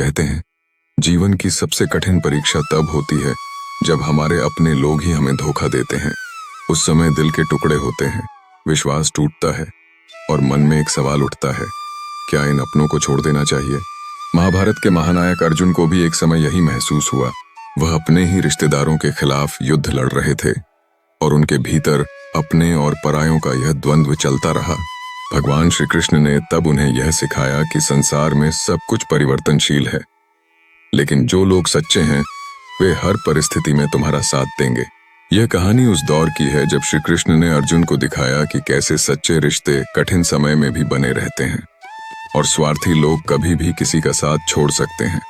कहते हैं, जीवन की सबसे कठिन परीक्षा तब होती है जब हमारे अपने लोग ही हमें धोखा देते हैं। उस समय दिल के टुकड़े होते हैं, विश्वास टूटता है और मन में एक सवाल उठता है, क्या इन अपनों को छोड़ देना चाहिए? महाभारत के महानायक अर्जुन को भी एक समय यही महसूस हुआ। वह अपने ही रिश्तेदारों के खिलाफ युद्ध लड़ रहे थे और उनके भीतर अपने और परायों का यह द्वंद्व चलता रहा। भगवान श्री कृष्ण ने तब उन्हें यह सिखाया कि संसार में सब कुछ परिवर्तनशील है, लेकिन जो लोग सच्चे हैं वे हर परिस्थिति में तुम्हारा साथ देंगे। यह कहानी उस दौर की है जब श्री कृष्ण ने अर्जुन को दिखाया कि कैसे सच्चे रिश्ते कठिन समय में भी बने रहते हैं और स्वार्थी लोग कभी भी किसी का साथ छोड़ सकते हैं।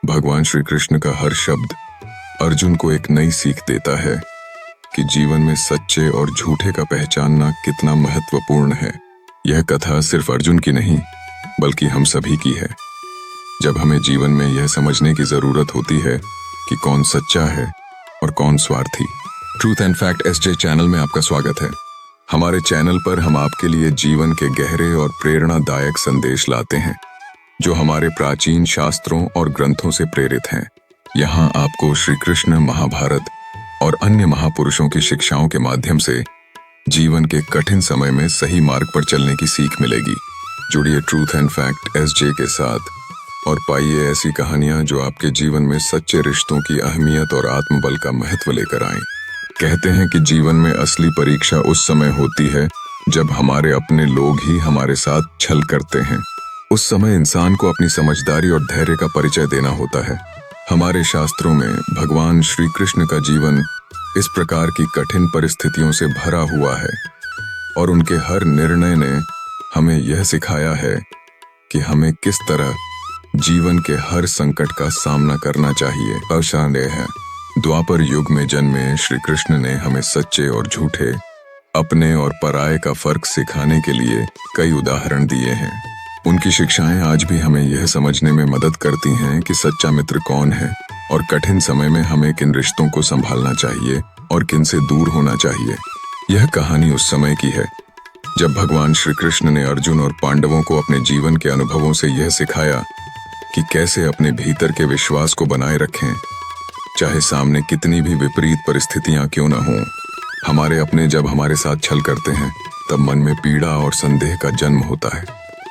भगवान श्री कृष्ण का हर शब्द अर्जुन को एक नई सीख देता है कि जीवन में सच्चे और झूठे का पहचानना कितना महत्वपूर्ण है। यह कथा सिर्फ अर्जुन की नहीं बल्कि हम सभी की है। जब हमें जीवन में यह समझने की जरूरत होती है कि कौन सच्चा है और कौन स्वार्थी। Truth and fact SJ channel में आपका स्वागत है। हमारे चैनल पर हम आपके लिए जीवन के गहरे और प्रेरणादायक संदेश लाते हैं जो हमारे प्राचीन शास्त्रों और ग्रंथों से प्रेरित हैं। यहाँ आपको श्री कृष्ण, महाभारत और अन्य महापुरुषों की शिक्षाओं के माध्यम से जीवन के कठिन समय में सही मार्ग पर चलने की सीख मिलेगी। जुड़िए ट्रूथ एंड फैक्ट एसजे के साथ और पाइए ऐसी कहानियां जो आपके जीवन में सच्चे रिश्तों की अहमियत और आत्मबल का महत्व लेकर आएं। कहते हैं कि जीवन में असली परीक्षा उस समय होती है जब हमारे अपने लोग ही हमारे साथ छल करते हैं। उस समय इंसान को अपनी समझदारी और धैर्य का परिचय देना होता है। हमारे शास्त्रों में भगवान श्री कृष्ण का जीवन इस प्रकार की कठिन परिस्थितियों से भरा हुआ है और उनके हर निर्णय ने हमें यह सिखाया है कि हमें किस तरह जीवन के हर संकट का सामना करना चाहिए। अवसानदेह है, द्वापर युग में जन्मे श्री कृष्ण ने हमें सच्चे और झूठे, अपने और पराये का फर्क सिखाने के लिए कई उदाहरण दिए हैं। उनकी शिक्षाएं आज भी हमें यह समझने में मदद करती हैं कि सच्चा मित्र कौन है और कठिन समय में हमें किन रिश्तों को संभालना चाहिए और किन से दूर होना चाहिए। यह कहानी उस समय की है जब भगवान श्री कृष्ण ने अर्जुन और पांडवों को अपने जीवन के अनुभवों से यह सिखाया कि कैसे अपने भीतर के विश्वास को बनाए रखें, चाहे सामने कितनी भी विपरीत परिस्थितियां क्यों न हों। हमारे अपने जब हमारे साथ छल करते हैं तब मन में पीड़ा और संदेह का जन्म होता है।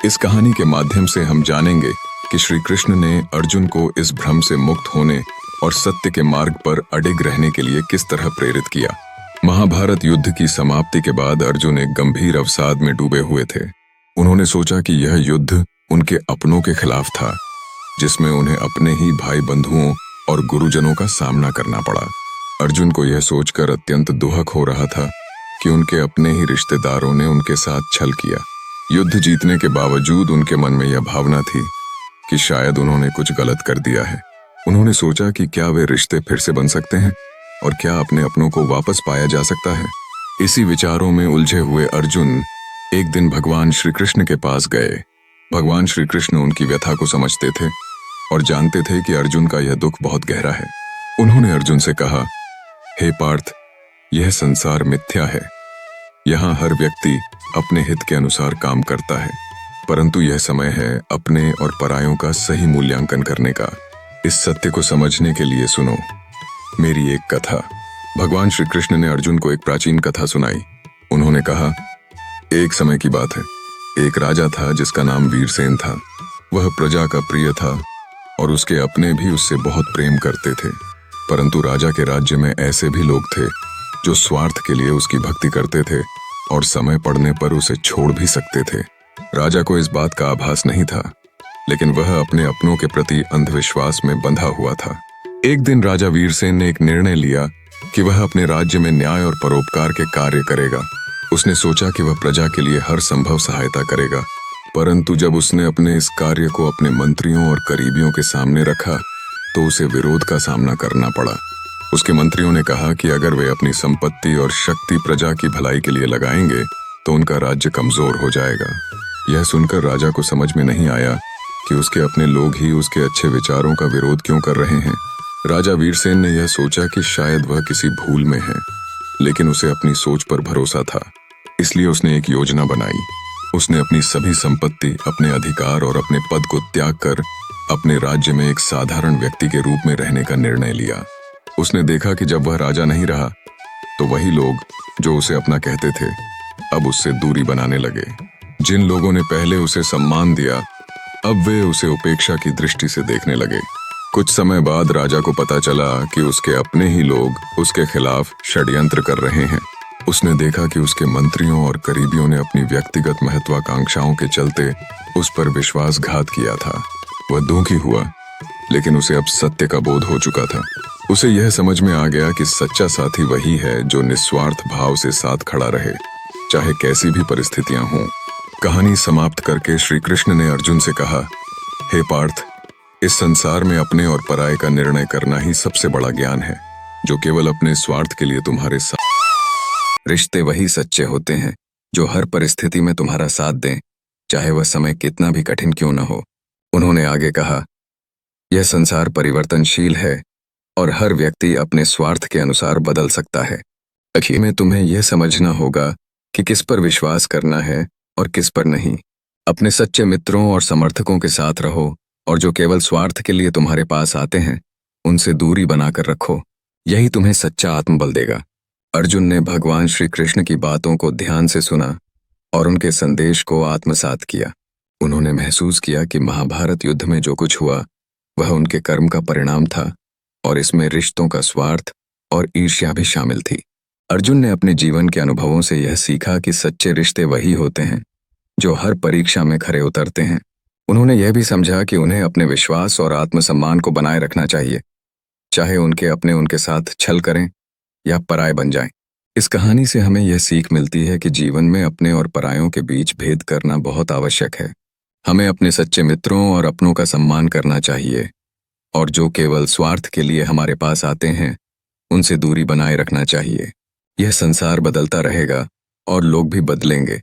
इस कहानी के माध्यम से हम जानेंगे कि श्री कृष्ण ने अर्जुन को इस भ्रम से मुक्त होने और सत्य के मार्ग पर अडिग रहने के लिए किस तरह प्रेरित किया। महाभारत युद्ध की समाप्ति के बाद अर्जुन एक गंभीर अवसाद में डूबे हुए थे। उन्होंने सोचा कि यह युद्ध उनके अपनों के खिलाफ था, जिसमें उन्हें अपने ही भाई बंधुओं और गुरुजनों का सामना करना पड़ा। अर्जुन को यह सोचकर अत्यंत दुहक हो रहा था कि उनके अपने ही रिश्तेदारों ने उनके साथ छल किया। युद्ध जीतने के बावजूद उनके मन में यह भावना थी कि शायद उन्होंने कुछ गलत कर दिया है। उन्होंने सोचा कि क्या वे रिश्ते फिर से बन सकते हैं और क्या अपने अपनों को वापस पाया जा सकता है। इसी विचारों में उलझे हुए अर्जुन एक दिन भगवान श्री कृष्ण के पास गए। भगवान श्री कृष्ण उनकी व्यथा को समझते थे और जानते थे कि अर्जुन का यह दुख बहुत गहरा है। उन्होंने अर्जुन से कहा, हे पार्थ, यह संसार मिथ्या है। यहाँ हर व्यक्ति अपने हित के अनुसार काम करता है, परंतु यह समय है अपने और परायों का सही मूल्यांकन करने का। इस सत्य को समझने के लिए सुनो मेरी एक कथा। भगवान श्री कृष्ण ने अर्जुन को एक प्राचीन कथा सुनाई। उन्होंने कहा, एक समय की बात है, एक राजा था जिसका नाम वीरसेन था। वह प्रजा का प्रिय था और उसके अपने भी उससे बहुत प्रेम करते थे, परंतु राजा के राज्य में ऐसे भी लोग थे जो स्वार्थ के लिए उसकी भक्ति करते थे और समय पड़ने पर उसे छोड़ भी सकते थे। राजा को इस बात का आभास नहीं था, लेकिन वह अपने अपनों के प्रति अंधविश्वास में बंधा हुआ था। एक दिन राजा वीरसेन ने एक निर्णय लिया कि वह अपने राज्य में न्याय और परोपकार के कार्य करेगा। उसने सोचा कि वह प्रजा के लिए हर संभव सहायता करेगा, परंतु जब उसने अपने इस कार्य को अपने मंत्रियों और करीबियों के सामने रखा तो उसे विरोध का सामना करना पड़ा। उसके मंत्रियों ने कहा कि अगर वे अपनी संपत्ति और शक्ति प्रजा की भलाई के लिए लगाएंगे तो उनका राज्य कमजोर हो जाएगा। यह सुनकर राजा को समझ में नहीं आया कि उसके अपने लोग ही उसके अच्छे विचारों का विरोध क्यों कर रहे हैं। राजा वीरसेन ने यह सोचा कि शायद वह किसी भूल में है, लेकिन उसे अपनी सोच पर भरोसा था, इसलिए उसने एक योजना बनाई। उसने अपनी सभी संपत्ति, अपने अधिकार और अपने पद को त्याग कर अपने राज्य में एक साधारण व्यक्ति के रूप में रहने का निर्णय लिया। उसने देखा कि जब वह राजा नहीं रहा तो वही लोग जो उसे अपना कहते थे अब उससे दूरी बनाने लगे। जिन लोगों ने पहले उसे सम्मान दिया अब वे उसे उपेक्षा की दृष्टि से देखने लगे। कुछ समय बाद राजा को पता चला कि उसके अपने ही लोग उसके खिलाफ षड्यंत्र कर रहे हैं। उसने देखा कि उसके मंत्रियों और करीबियों ने अपनी व्यक्तिगत महत्वाकांक्षाओं के चलते उस पर विश्वासघात किया था। वह दुखी हुआ, लेकिन उसे अब सत्य का बोध हो चुका था। उसे यह समझ में आ गया कि सच्चा साथी वही है जो निस्वार्थ भाव से साथ खड़ा रहे, चाहे कैसी भी परिस्थितियां हों। कहानी समाप्त करके श्री कृष्ण ने अर्जुन से कहा, हे पार्थ, इस संसार में अपने और पराये का निर्णय करना ही सबसे बड़ा ज्ञान है। जो केवल अपने स्वार्थ के लिए तुम्हारे साथ। रिश्ते वही सच्चे होते हैं जो हर परिस्थिति में तुम्हारा साथ दें, चाहे वह समय कितना भी कठिन क्यों न हो। उन्होंने आगे कहा, यह संसार परिवर्तनशील है और हर व्यक्ति अपने स्वार्थ के अनुसार बदल सकता है। आखिर में तुम्हें यह समझना होगा कि किस पर विश्वास करना है और किस पर नहीं। अपने सच्चे मित्रों और समर्थकों के साथ रहो और जो केवल स्वार्थ के लिए तुम्हारे पास आते हैं उनसे दूरी बनाकर रखो। यही तुम्हें सच्चा आत्मबल देगा। अर्जुन ने भगवान श्री कृष्ण की बातों को ध्यान से सुना और उनके संदेश को आत्मसात किया। उन्होंने महसूस किया कि महाभारत युद्ध में जो कुछ हुआ वह उनके कर्म का परिणाम था और इसमें रिश्तों का स्वार्थ और ईर्ष्या भी शामिल थी। अर्जुन ने अपने जीवन के अनुभवों से यह सीखा कि सच्चे रिश्ते वही होते हैं जो हर परीक्षा में खरे उतरते हैं। उन्होंने यह भी समझा कि उन्हें अपने विश्वास और आत्मसम्मान को बनाए रखना चाहिए, चाहे उनके अपने उनके साथ छल करें या पराये बन जाएं। इस कहानी से हमें यह सीख मिलती है कि जीवन में अपने और परायों के बीच भेद करना बहुत आवश्यक है। हमें अपने सच्चे मित्रों और अपनों का सम्मान करना चाहिए और जो केवल स्वार्थ के लिए हमारे पास आते हैं उनसे दूरी बनाए रखना चाहिए। यह संसार बदलता रहेगा और लोग भी बदलेंगे,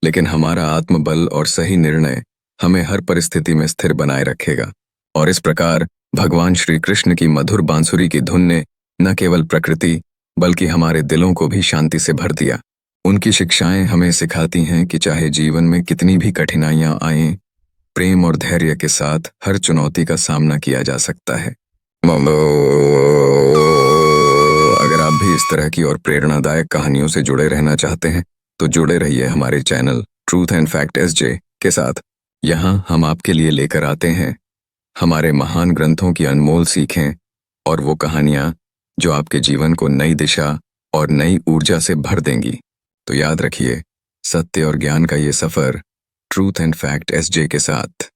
लेकिन हमारा आत्मबल और सही निर्णय हमें हर परिस्थिति में स्थिर बनाए रखेगा। और इस प्रकार भगवान श्री कृष्ण की मधुर बांसुरी की धुन ने न केवल प्रकृति बल्कि हमारे दिलों को भी शांति से भर दिया। उनकी शिक्षाएं हमें सिखाती हैं कि चाहे जीवन में कितनी भी कठिनाइयां आएं, प्रेम और धैर्य के साथ हर चुनौती का सामना किया जा सकता है। अगर आप भी इस तरह की और प्रेरणादायक कहानियों से जुड़े रहना चाहते हैं तो जुड़े रहिए हमारे channel truth and fact SJ के साथ। यहाँ हम आपके लिए लेकर आते हैं हमारे महान ग्रंथों की अनमोल सीखें और वो कहानियाँ जो आपके जीवन को नई दिशा और नई ऊर्जा से भर देंगी। तो याद रखिए, सत्य और ज्ञान का ये सफर ट्रूथ एंड फैक्ट एसजे के साथ।